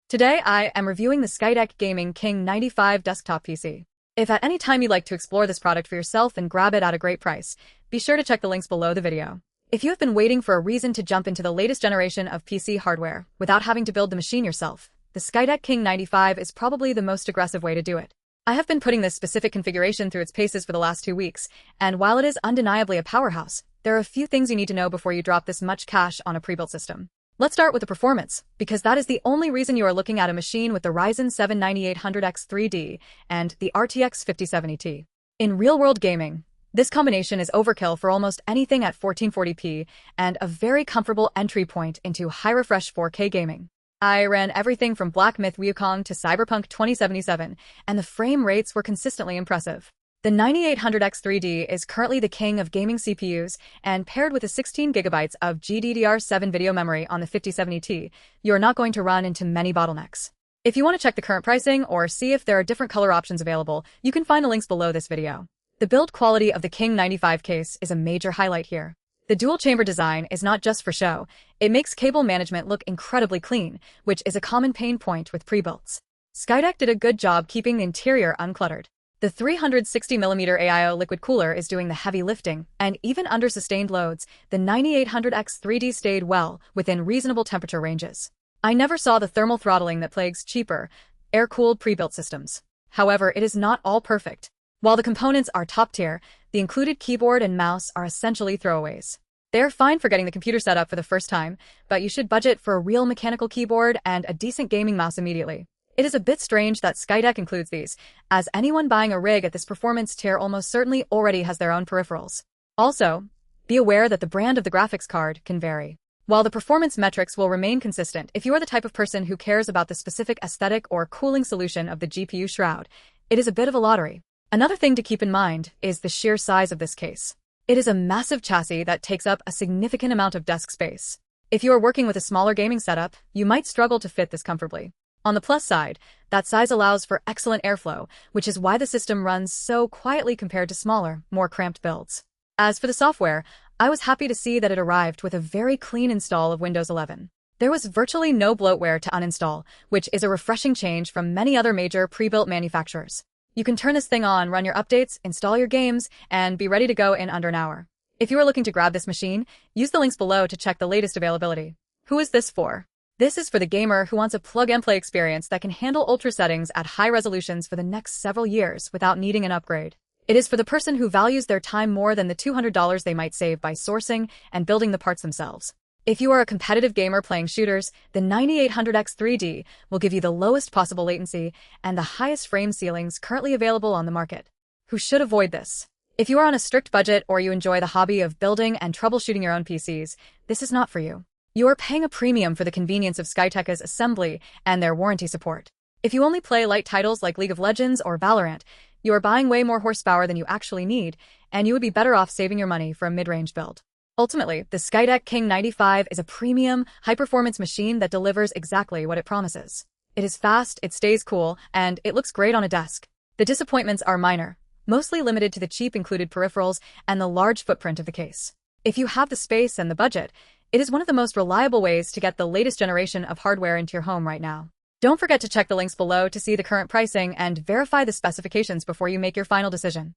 Today I am reviewing the Skytech Gaming King 95 desktop PC. If at any time you'd like to explore this product for yourself and grab it at a great price, be sure to check the links below the video. If you have been waiting for a reason to jump into the latest generation of PC hardware without having to build the machine yourself, the Skytech King 95 is probably the most aggressive way to do it. I have been putting this specific configuration through its paces for the last 2 weeks, and while it is undeniably a powerhouse, there are a few things you need to know before you drop this much cash on a pre-built system. Let's start with the performance, because that is the only reason you are looking at a machine with the Ryzen 7 9800X 3D and the RTX 5070 Ti. In real-world gaming, this combination is overkill for almost anything at 1440p and a very comfortable entry point into high-refresh 4K gaming. I ran everything from Black Myth Wukong to Cyberpunk 2077, and the frame rates were consistently impressive. The 9800X 3D is currently the king of gaming CPUs, and paired with a 16GB of GDDR7 video memory on the 5070 Ti, you're not going to run into many bottlenecks. If you want to check the current pricing or see if there are different color options available, you can find the links below this video. The build quality of the King 95 case is a major highlight here. The dual-chamber design is not just for show, it makes cable management look incredibly clean, which is a common pain point with pre-builts. Skytech did a good job keeping the interior uncluttered. The 360mm AIO liquid cooler is doing the heavy lifting, and even under sustained loads, the 9800X 3D stayed well within reasonable temperature ranges. I never saw the thermal throttling that plagues cheaper, air-cooled pre-built systems. However, it is not all perfect. While the components are top-tier, the included keyboard and mouse are essentially throwaways. They're fine for getting the computer set up for the first time, but you should budget for a real mechanical keyboard and a decent gaming mouse immediately. It is a bit strange that Skytech includes these, as anyone buying a rig at this performance tier almost certainly already has their own peripherals. Also, be aware that the brand of the graphics card can vary. While the performance metrics will remain consistent, if you are the type of person who cares about the specific aesthetic or cooling solution of the GPU shroud, it is a bit of a lottery. Another thing to keep in mind is the sheer size of this case. It is a massive chassis that takes up a significant amount of desk space. If you are working with a smaller gaming setup, you might struggle to fit this comfortably. On the plus side, that size allows for excellent airflow, which is why the system runs so quietly compared to smaller, more cramped builds. As for the software, I was happy to see that it arrived with a very clean install of Windows 11. There was virtually no bloatware to uninstall, which is a refreshing change from many other major pre-built manufacturers. You can turn this thing on, run your updates, install your games, and be ready to go in under an hour. If you are looking to grab this machine, use the links below to check the latest availability. Who is this for? This is for the gamer who wants a plug-and-play experience that can handle ultra settings at high resolutions for the next several years without needing an upgrade. It is for the person who values their time more than the $200 they might save by sourcing and building the parts themselves. If you are a competitive gamer playing shooters, the 9800X 3D will give you the lowest possible latency and the highest frame ceilings currently available on the market. Who should avoid this? If you are on a strict budget or you enjoy the hobby of building and troubleshooting your own PCs, this is not for you. You are paying a premium for the convenience of Skytech's assembly and their warranty support. If you only play light titles like League of Legends or Valorant, you are buying way more horsepower than you actually need, and you would be better off saving your money for a mid-range build. Ultimately, the Skytech King 95 is a premium, high-performance machine that delivers exactly what it promises. It is fast, it stays cool, and it looks great on a desk. The disappointments are minor, mostly limited to the cheap included peripherals and the large footprint of the case. If you have the space and the budget, it is one of the most reliable ways to get the latest generation of hardware into your home right now. Don't forget to check the links below to see the current pricing and verify the specifications before you make your final decision.